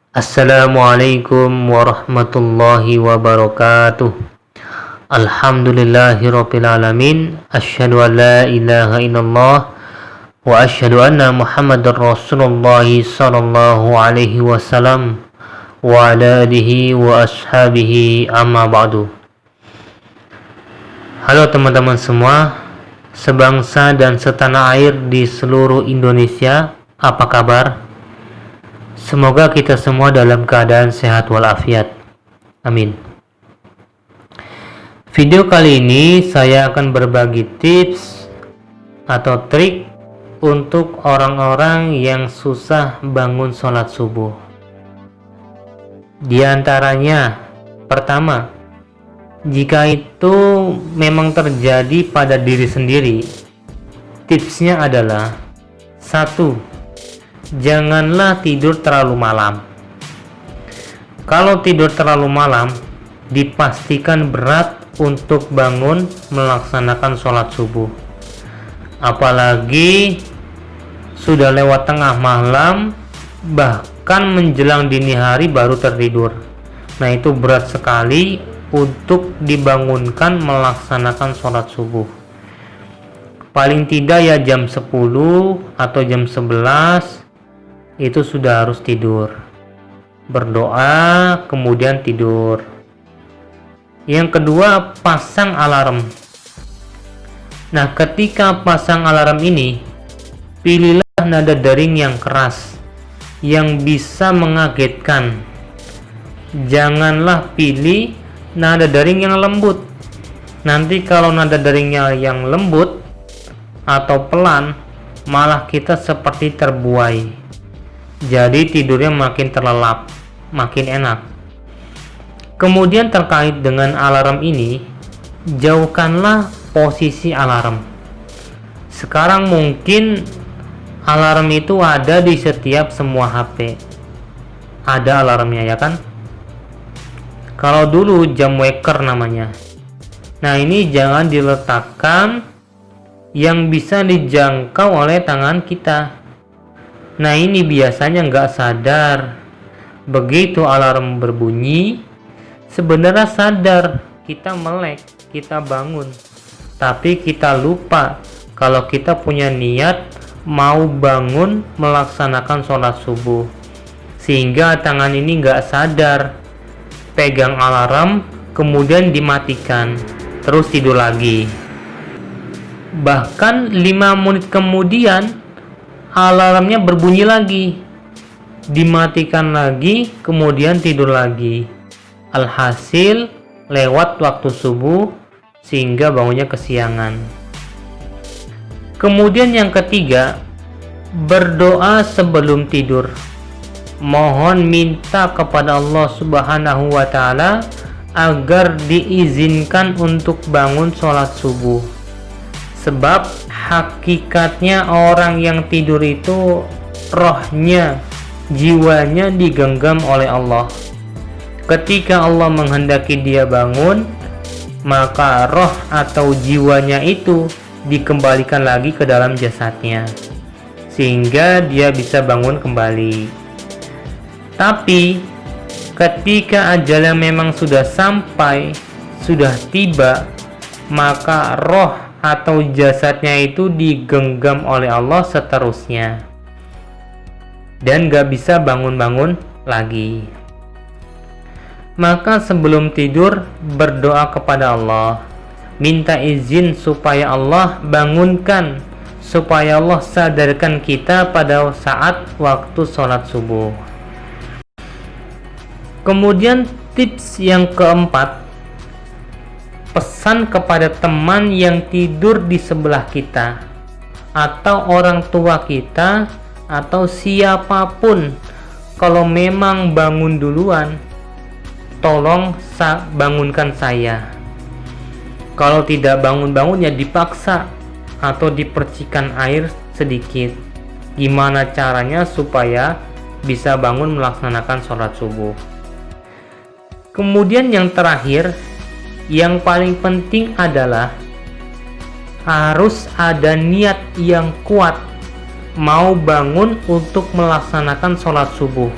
Assalamualaikum warahmatullahi wabarakatuh. Alhamdulillahirabbil alamin. Asyhadu an la ilaha illallah wa asyhadu anna Muhammadar Rasulullah sallallahu alaihi wasallam wa ala alihi wa ashabihi amma ba'du. Halo teman-teman semua, sebangsa dan setanah air di seluruh Indonesia, apa kabar? Semoga kita semua dalam keadaan sehat walafiat. Amin. Video kali ini saya akan berbagi tips atau trik untuk orang-orang yang susah bangun sholat subuh. Di antaranya, pertama, jika itu memang terjadi pada diri sendiri, tipsnya adalah: 1. Janganlah tidur terlalu malam. Kalau tidur terlalu malam, dipastikan berat untuk bangun melaksanakan sholat subuh. Apalagi sudah lewat tengah malam, bahkan menjelang dini hari baru tertidur. Nah, itu berat sekali untuk dibangunkan melaksanakan sholat subuh. Paling tidak ya jam 10 atau jam 11 itu sudah harus tidur, berdoa kemudian tidur. Yang kedua, pasang alarm. Nah, ketika pasang alarm ini, pilihlah nada dering yang keras yang bisa mengagetkan. Janganlah pilih nada dering yang lembut. Nanti kalau nada deringnya yang lembut atau pelan, malah kita seperti terbuai. Jadi tidurnya makin terlelap, makin enak. Kemudian terkait dengan alarm ini, jauhkanlah posisi alarm. Sekarang mungkin alarm itu ada di setiap semua HP. Ada alarmnya ya kan? Kalau dulu jam waker namanya. Nah, ini jangan diletakkan yang bisa dijangkau oleh tangan kita. Nah, ini biasanya nggak sadar. Begitu alarm berbunyi, sebenarnya sadar, kita melek, kita bangun. Tapi kita lupa kalau kita punya niat mau bangun melaksanakan sholat subuh. Sehingga tangan ini nggak sadar, pegang alarm, kemudian dimatikan, terus tidur lagi. Bahkan 5 menit kemudian, alarmnya berbunyi lagi, dimatikan lagi, kemudian tidur lagi. Alhasil lewat waktu subuh sehingga bangunnya kesiangan. Kemudian yang ketiga, berdoa sebelum tidur. Mohon minta kepada Allah Subhanahu wa Ta'ala agar diizinkan untuk bangun sholat subuh. Sebab hakikatnya orang yang tidur itu rohnya, jiwanya digenggam oleh Allah. Ketika Allah menghendaki dia bangun, maka roh atau jiwanya itu dikembalikan lagi ke dalam jasadnya, sehingga dia bisa bangun kembali. Tapi ketika ajalnya memang sudah sampai, sudah tiba, maka roh atau jasadnya itu digenggam oleh Allah seterusnya dan gak bisa bangun-bangun lagi. Maka sebelum tidur berdoa kepada Allah, minta izin supaya Allah bangunkan, supaya Allah sadarkan kita pada saat waktu sholat subuh. Kemudian tips yang keempat, pesan kepada teman yang tidur di sebelah kita, atau orang tua kita, atau siapapun. Kalau memang bangun duluan, tolong bangunkan saya. Kalau tidak bangun-bangun ya dipaksa atau dipercikan air sedikit. Gimana caranya supaya bisa bangun melaksanakan sholat subuh. Kemudian yang terakhir, yang paling penting adalah harus ada niat yang kuat mau bangun untuk melaksanakan sholat subuh.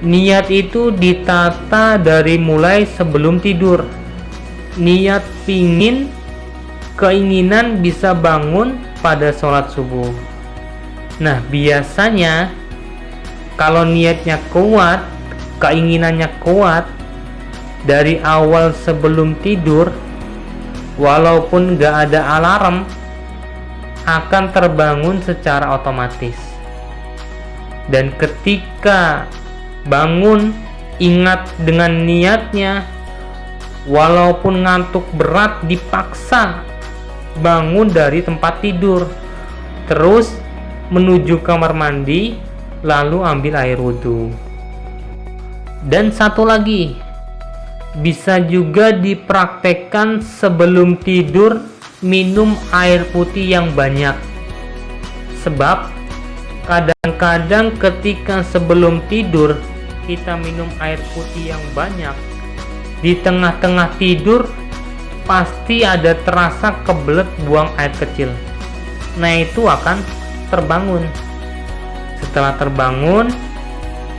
Niat itu ditata dari mulai sebelum tidur. Niat keinginan bisa bangun pada sholat subuh. Nah, biasanya kalau niatnya kuat, keinginannya kuat, dari awal sebelum tidur, walaupun gak ada alarm, akan terbangun secara otomatis. Dan ketika bangun, ingat dengan niatnya, walaupun ngantuk berat, dipaksa bangun dari tempat tidur, terus menuju kamar mandi, lalu ambil air wudhu. Dan satu lagi, bisa juga dipraktekkan sebelum tidur, minum air putih yang banyak. Sebab kadang-kadang ketika sebelum tidur kita minum air putih yang banyak, di tengah-tengah tidur pasti ada terasa kebelet buang air kecil. Nah, itu akan terbangun. Setelah terbangun,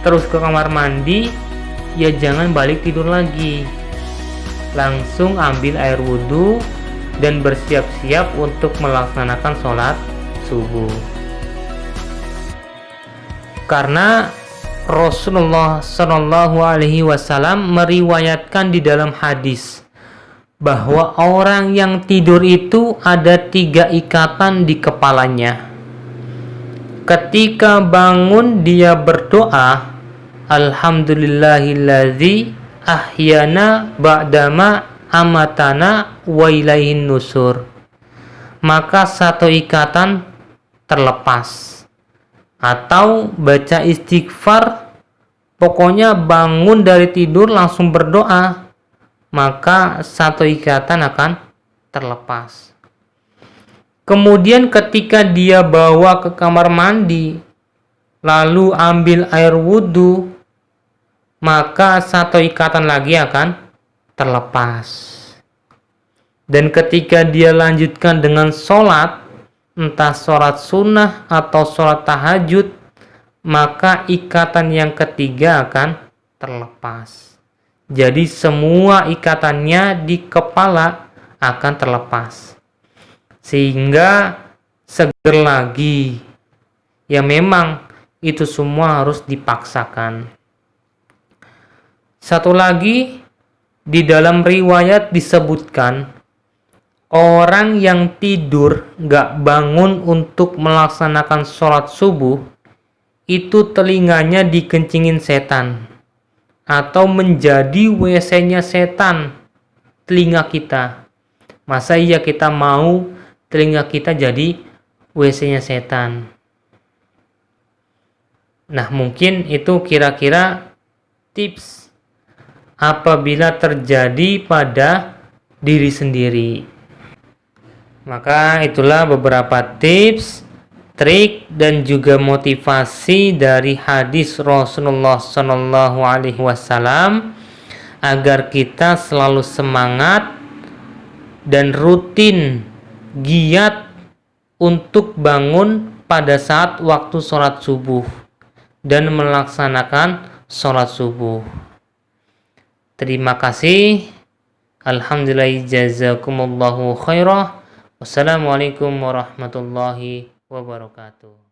terus ke kamar mandi, ya jangan balik tidur lagi, langsung ambil air wudhu dan bersiap-siap untuk melaksanakan sholat subuh. Karena Rasulullah Shallallahu Alaihi Wasallam meriwayatkan di dalam hadis bahwa orang yang tidur itu ada 3 ikatan di kepalanya. Ketika bangun dia berdoa, Alhamdulillahilladzi ahyana ba'dama amatana wa ilaihin nusur. Maka 1 ikatan terlepas. Atau baca istighfar, pokoknya bangun dari tidur langsung berdoa, maka 1 ikatan akan terlepas. Kemudian ketika dia bawa ke kamar mandi, lalu ambil air wudhu, maka 1 ikatan lagi akan terlepas. Dan ketika dia lanjutkan dengan sholat, entah sholat sunnah atau sholat tahajud, maka ikatan yang ketiga akan terlepas. Jadi semua ikatannya di kepala akan terlepas, sehingga seger lagi. Ya memang itu semua harus dipaksakan. Satu lagi, di dalam riwayat disebutkan, orang yang tidur gak bangun untuk melaksanakan sholat subuh, itu telinganya dikencingin setan, atau menjadi WC-nya setan telinga kita. Masa iya kita mau telinga kita jadi WC-nya setan? Nah, mungkin itu kira-kira tips apabila terjadi pada diri sendiri. Maka itulah beberapa tips, trik, dan juga motivasi dari hadis Rasulullah Shallallahu Alaihi Wasallam agar kita selalu semangat dan rutin giat untuk bangun pada saat waktu sholat subuh dan melaksanakan sholat subuh. Terima kasih. Alhamdulillah, jazakumullahu khairah. Wassalamualaikum warahmatullahi wabarakatuh.